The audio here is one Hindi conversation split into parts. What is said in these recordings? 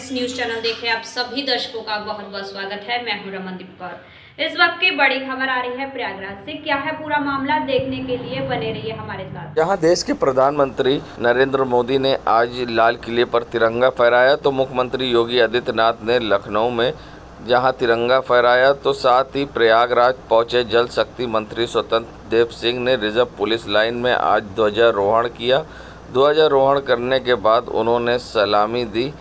फ्रेंड्स, न्यूज चैनल देखे आप सभी दर्शकों का बहुत बहुत स्वागत है। मैं हूं रमनदीप कौर। इस वक्त की बड़ी खबर आ रही है प्रयागराज से। क्या है पूरा मामला, देखने के लिए बने रहिए हमारे साथ। जहां देश के प्रधानमंत्री नरेंद्र मोदी ने आज लाल किले पर तिरंगा फहराया, तो मुख्यमंत्री योगी आदित्यनाथ ने लखनऊ में जहां तिरंगा फहराया, तो साथ ही प्रयागराज पहुंचे जल शक्ति मंत्री स्वतंत्र देव सिंह ने रिजर्व पुलिस लाइन में आज ध्वजारोहण किया। ध्वजारोहण करने के बाद उन्होंने सलामी दी।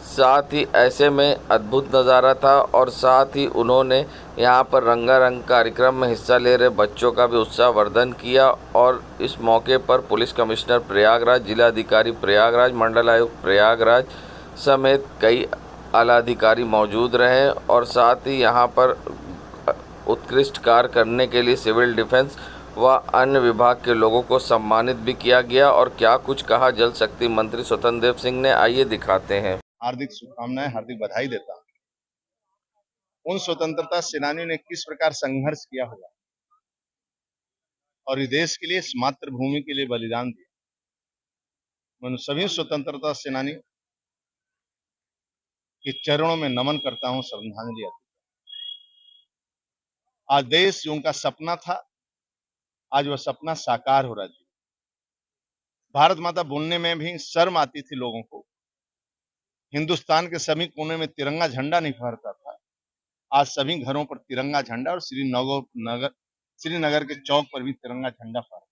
साथ ही ऐसे में अद्भुत नज़ारा था और साथ ही उन्होंने यहाँ पर रंगारंग कार्यक्रम में हिस्सा ले रहे बच्चों का भी उत्साहवर्धन किया। और इस मौके पर पुलिस कमिश्नर प्रयागराज, जिलाधिकारी प्रयागराज, मंडल आयुक्त प्रयागराज समेत कई आला अधिकारी मौजूद रहे। और साथ ही यहाँ पर उत्कृष्ट कार्य करने के लिए सिविल डिफेंस व अन्य विभाग के लोगों को सम्मानित भी किया गया। और क्या कुछ कहा जल शक्ति मंत्री स्वतंत्र देव सिंह ने, आइए दिखाते हैं। हार्दिक शुभकामनाएं, हार्दिक बधाई देता हूं। उन स्वतंत्रता सेनानियों ने किस प्रकार संघर्ष किया होगा और इस देश के लिए, इस मातृभूमि के लिए बलिदान दिया। मैं उन सभी स्वतंत्रता सेनानी के चरणों में नमन करता हूं, श्रद्धांजलि अर्पित। आज देश जो उनका सपना था, आज वह सपना साकार हो रहा है। भारत माता बोलने में भी शर्म आती थी लोगों को। हिंदुस्तान के सभी कोने में तिरंगा झंडा नहीं फहरता था। आज सभी घरों पर तिरंगा झंडा और श्रीनगर के चौक पर भी तिरंगा झंडा फहरा।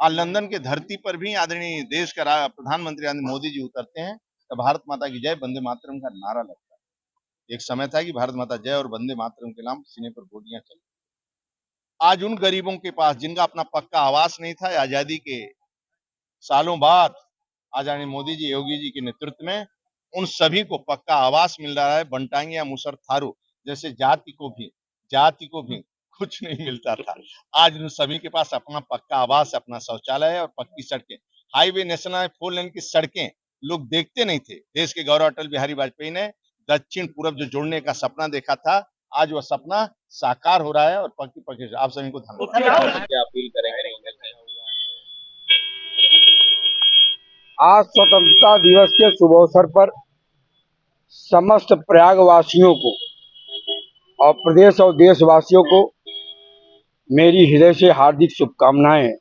आज लंदन के धरती पर भी आदरणीय देश का प्रधानमंत्री मोदी जी उतरते हैं तो भारत माता की जय, वंदे मातरम का नारा लगता है। एक समय था कि भारत माता जय और वंदे मातरम के नाम सीने पर गोलियां चली। आज उन गरीबों के पास जिनका अपना पक्का आवास नहीं था, आजादी के सालों बाद आदरणीय मोदी जी, योगी जी के नेतृत्व में उन सभी को पक्का आवास मिल रहा है। बनटांगी या मुसर थारू जैसे जाति को भी कुछ नहीं मिलता था। आज उन सभी के पास अपना पक्का आवास, अपना शौचालय है और पक्की सड़कें, हाईवे, नेशनल 4 लेन की सड़कें लोग देखते नहीं थे। देश के गौरव अटल बिहारी वाजपेयी ने दक्षिण पूर्व जो जोड़ने का सपना देखा था, आज वह सपना साकार हो रहा है। और पक्की आप सभी को धन्यवाद। क्या अपील करेंगे? आज स्वतंत्रता दिवस के शुभ अवसर पर समस्त प्रयागवासियों को और प्रदेश और देशवासियों को मेरी हृदय से हार्दिक शुभकामनाएं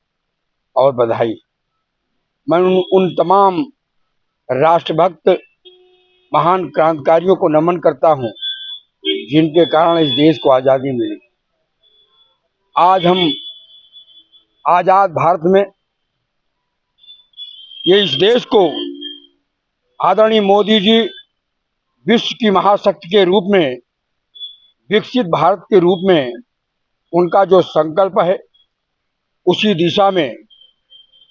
और बधाई। मैं उन तमाम राष्ट्रभक्त महान क्रांतिकारियों को नमन करता हूं जिनके कारण इस देश को आज़ादी मिली। आज हम आज़ाद भारत में ये इस देश को आदरणीय मोदी जी विश्व की महाशक्ति के रूप में, विकसित भारत के रूप में उनका जो संकल्प है उसी दिशा में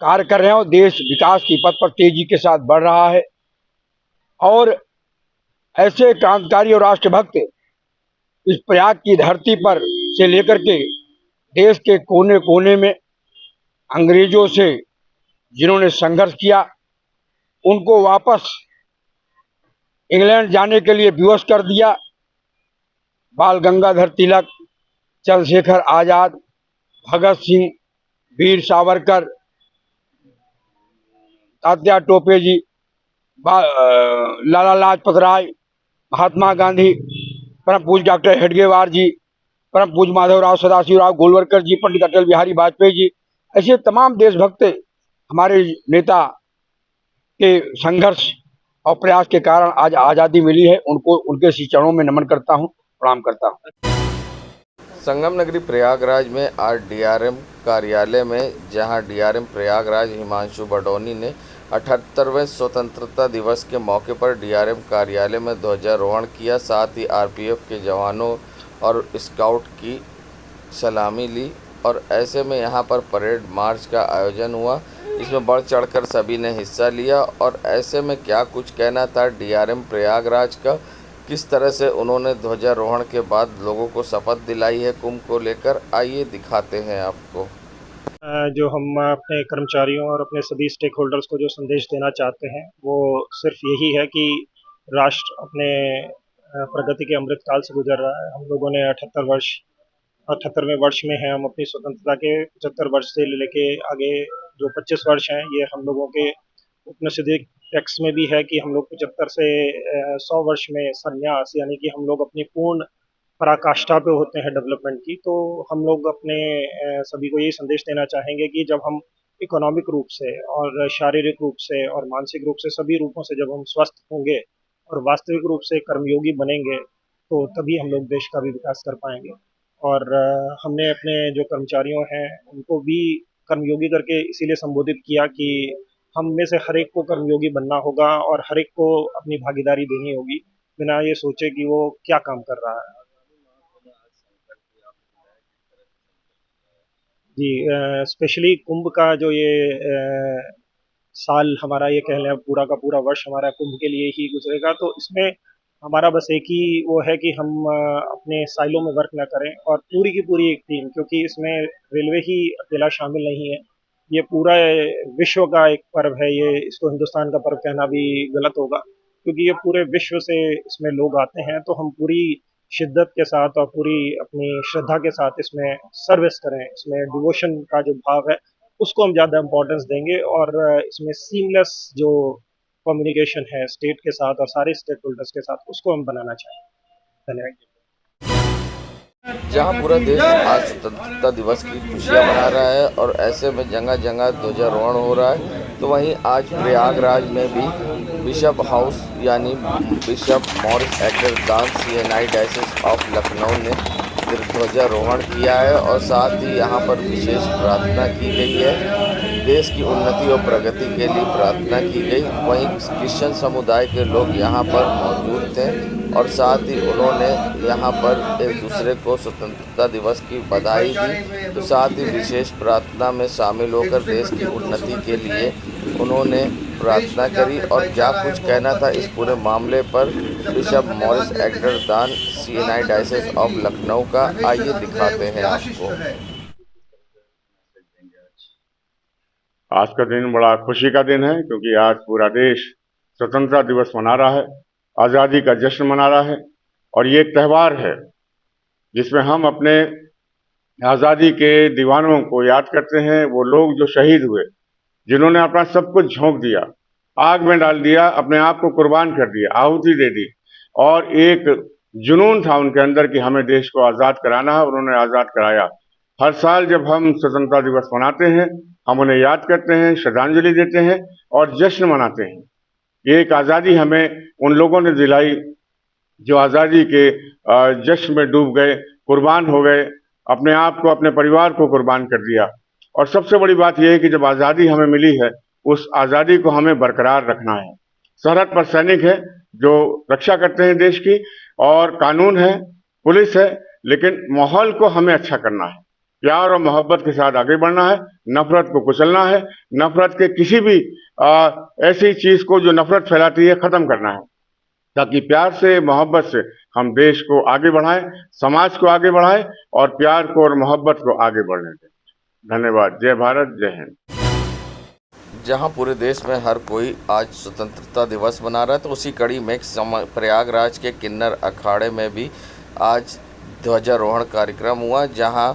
कार्य कर रहे हैं और देश विकास की पथ पर तेजी के साथ बढ़ रहा है। और ऐसे क्रांतिकारी और राष्ट्रभक्त इस प्रयाग की धरती पर से लेकर के देश के कोने कोने में अंग्रेजों से जिन्होंने संघर्ष किया, उनको वापस इंग्लैंड जाने के लिए विवश कर दिया। बाल गंगाधर तिलक, चंद्रशेखर आजाद, भगत सिंह, वीर सावरकर, तात्या टोपे जी, लाला लाजपत राय, महात्मा गांधी, परम पूज्य डॉक्टर हेडगेवार जी, परम पूज्य माधवराव सदाशिवराव गोलवलकर जी, पंडित अटल बिहारी वाजपेयी जी, ऐसे तमाम देशभक्त हमारे नेता के संघर्ष और प्रयास के कारण आज आज़ादी मिली है। उनको उनके श्री चरणों में नमन करता हूँ, प्रणाम करता हूँ। संगम नगरी प्रयागराज में आज डीआरएम कार्यालय में, जहां डीआरएम प्रयागराज हिमांशु बडोनी ने 78वें स्वतंत्रता दिवस के मौके पर डीआरएम कार्यालय में ध्वजारोहण किया। साथ ही आरपीएफ के जवानों और स्काउट की सलामी ली। और ऐसे में यहां पर परेड मार्च का आयोजन हुआ, इसमें बढ़ चढ़कर सभी ने हिस्सा लिया। और ऐसे में क्या कुछ कहना था डीआरएम प्रयागराज का, किस तरह से उन्होंने ध्वजारोहण के बाद लोगों को शपथ दिलाई है कुंभ को लेकर, आइए दिखाते हैं आपको। जो हम अपने कर्मचारियों और अपने सभी स्टेक होल्डर्स को जो संदेश देना चाहते हैं वो सिर्फ यही है कि राष्ट्र अपने प्रगति के अमृतकाल से गुजर रहा है। हम लोगों ने 78वें वर्ष में हैं हम अपनी स्वतंत्रता के। 75 वर्ष से लेके आगे जो 25 वर्ष हैं ये हम लोगों के उपनिषद टेक्स्ट में भी है कि हम लोग 75 से 100 वर्ष में संन्यास, यानी कि हम लोग अपनी पूर्ण पराकाष्ठा पे होते हैं डेवलपमेंट की। तो हम लोग अपने सभी को यही संदेश देना चाहेंगे कि जब हम इकोनॉमिक रूप से और शारीरिक रूप से और मानसिक रूप से सभी रूपों से जब हम स्वस्थ होंगे और वास्तविक रूप से कर्मयोगी बनेंगे, तो तभी हम लोग देश का भी विकास कर पाएंगे। और हमने अपने जो कर्मचारियों हैं उनको भी कर्मयोगी करके इसीलिए संबोधित किया कि हम में से हर एक को कर्मयोगी बनना होगा और हर एक को अपनी भागीदारी देनी होगी, बिना ये सोचे कि वो क्या काम कर रहा है। जी, स्पेशली कुंभ का जो ये साल हमारा, ये कह लें पूरा का पूरा वर्ष हमारा कुंभ के लिए ही गुजरेगा। तो इसमें हमारा बस एक ही वो है कि हम अपने साइलों में वर्क ना करें और पूरी की पूरी एक टीम, क्योंकि इसमें रेलवे ही अकेला शामिल नहीं है, ये पूरा विश्व का एक पर्व है। ये इसको हिंदुस्तान का पर्व कहना भी गलत होगा, क्योंकि ये पूरे विश्व से इसमें लोग आते हैं। तो हम पूरी शिद्दत के साथ और पूरी अपनी श्रद्धा के साथ इसमें सर्विस करें, इसमें डिवोशन का जो भाव है उसको हम ज़्यादा इम्पोर्टेंस देंगे, और इसमें सीमलेस जो कम्युनिकेशन है स्टेट के साथ और सारे स्टेक होल्डर्स के साथ, उसको हम बनाना चाहें। धन्यवाद। जहां पूरा देश आज स्वतंत्रता दिवस की खुशियां मना रहा है और ऐसे में जगह जगह ध्वजारोहण हो रहा है, तो वहीं आज प्रयागराज में भी बिशप हाउस यानी बिशप मॉरिस एग्रदान CNI डायसिस ऑफ लखनऊ ने ध्वजारोहण किया है और साथ ही यहां पर विशेष प्रार्थना की गई है। देश की उन्नति और प्रगति के लिए प्रार्थना की गई। वहीं क्रिश्चियन समुदाय के लोग यहां पर मौजूद थे और साथ ही उन्होंने यहां पर एक दूसरे को स्वतंत्रता दिवस की बधाई दी। तो साथ ही विशेष प्रार्थना में शामिल होकर देश की उन्नति के लिए उन्होंने प्रार्थना करी। और क्या कुछ कहना था इस पूरे मामले पर बिशप मॉरिस एग्रदान CNI डायसिस ऑफ लखनऊ का, आइए दिखाते हैं आपको। आज का दिन बड़ा खुशी का दिन है, क्योंकि आज पूरा देश स्वतंत्रता दिवस मना रहा है, आज़ादी का जश्न मना रहा है। और ये एक त्यौहार है जिसमें हम अपने आज़ादी के दीवानों को याद करते हैं, वो लोग जो शहीद हुए, जिन्होंने अपना सब कुछ झोंक दिया, आग में डाल दिया, अपने आप को कुर्बान कर दिया, आहुति दे दी। और एक जुनून था उनके अंदर कि हमें देश को आज़ाद कराना है, उन्होंने आज़ाद कराया। हर साल जब हम स्वतंत्रता दिवस मनाते हैं, हम उन्हें याद करते हैं, श्रद्धांजलि देते हैं और जश्न मनाते हैं। ये एक आज़ादी हमें उन लोगों ने दिलाई जो आज़ादी के जश्न में डूब गए, कुर्बान हो गए, अपने आप को, अपने परिवार को कुर्बान कर दिया। और सबसे बड़ी बात यह है कि जब आज़ादी हमें मिली है, उस आज़ादी को हमें बरकरार रखना है। सरहद पर सैनिक है जो रक्षा करते हैं देश की, और कानून है, पुलिस है, लेकिन माहौल को हमें अच्छा करना है, प्यार और मोहब्बत के साथ आगे बढ़ना है, नफरत को कुचलना है, नफरत के किसी भी ऐसी चीज को जो नफरत फैलाती है खत्म करना है, ताकि प्यार से, मोहब्बत से हम देश को आगे बढ़ाएं, समाज को आगे बढ़ाएं और प्यार को और मोहब्बत को आगे बढ़ने दें। धन्यवाद। जय भारत, जय हिंद। जहां पूरे देश में हर कोई आज स्वतंत्रता दिवस मना रहा है, तो उसी कड़ी में प्रयागराज के किन्नर अखाड़े में भी आज ध्वजारोहण कार्यक्रम हुआ, जहां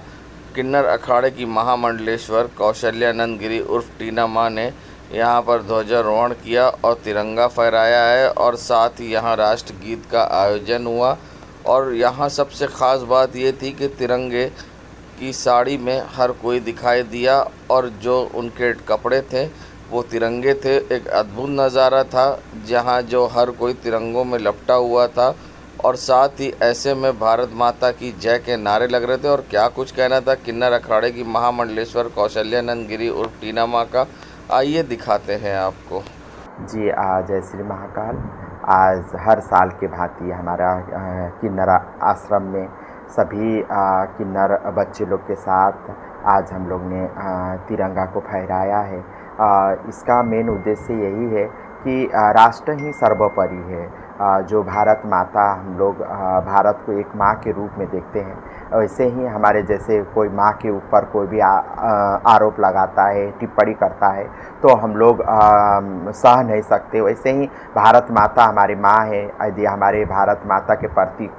किन्नर अखाड़े की महामंडलेश्वर कौशल्यानंद गिरी उर्फ टीना माँ ने यहाँ पर ध्वजारोहण किया और तिरंगा फहराया है। और साथ ही यहाँ राष्ट्रगीत का आयोजन हुआ। और यहाँ सबसे ख़ास बात ये थी कि तिरंगे की साड़ी में हर कोई दिखाई दिया और जो उनके कपड़े थे वो तिरंगे थे। एक अद्भुत नज़ारा था जहाँ जो हर कोई तिरंगों में लपटा हुआ था और साथ ही ऐसे में भारत माता की जय के नारे लग रहे थे। और क्या कुछ कहना था किन्नर अखाड़े की महामंडलेश्वर कौशल्यानंद गिरी उर्फ टीना माँ का, आइए दिखाते हैं आपको। जी, जय श्री महाकाल। आज हर साल के भांति हमारा किन्नर आश्रम में सभी किन्नर बच्चे लोग के साथ आज हम लोग ने तिरंगा को फहराया है। इसका मेन उद्देश्य यही है कि राष्ट्र ही सर्वोपरि है जो भारत माता हम लोग भारत को एक माँ के रूप में देखते हैं, वैसे ही हमारे जैसे कोई माँ के ऊपर कोई भी आरोप लगाता है, टिप्पणी करता है, तो हम लोग सह नहीं सकते। वैसे ही भारत माता हमारी माँ है। यदि हमारे भारत माता के प्रति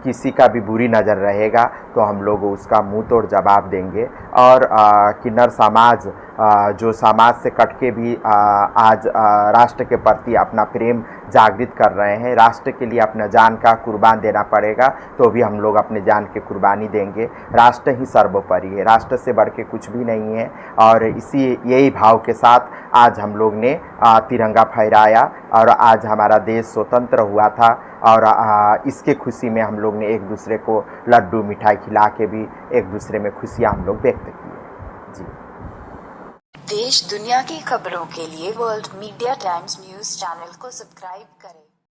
किसी का भी बुरी नज़र रहेगा तो हम लोग उसका मुंह तोड़ जवाब देंगे। और किन्नर समाज जो समाज से कट के भी आज राष्ट्र के प्रति अपना प्रेम जागृत कर रहे हैं, राष्ट्र के लिए अपना जान का कुर्बान देना पड़ेगा तो भी हम लोग अपने जान की कुर्बानी देंगे। राष्ट्र ही सर्वोपरि है, राष्ट्र से बढ़ के कुछ भी नहीं है। और यही भाव के साथ आज हम लोग ने तिरंगा फहराया और आज हमारा देश स्वतंत्र हुआ था। और इसके खुशी में हम लोग ने एक दूसरे को लड्डू मिठाई खिला के भी एक दूसरे में खुशियाँ हम लोग व्यक्त की। जी। देश दुनिया की खबरों के लिए world media times news channel को सब्सक्राइब करें।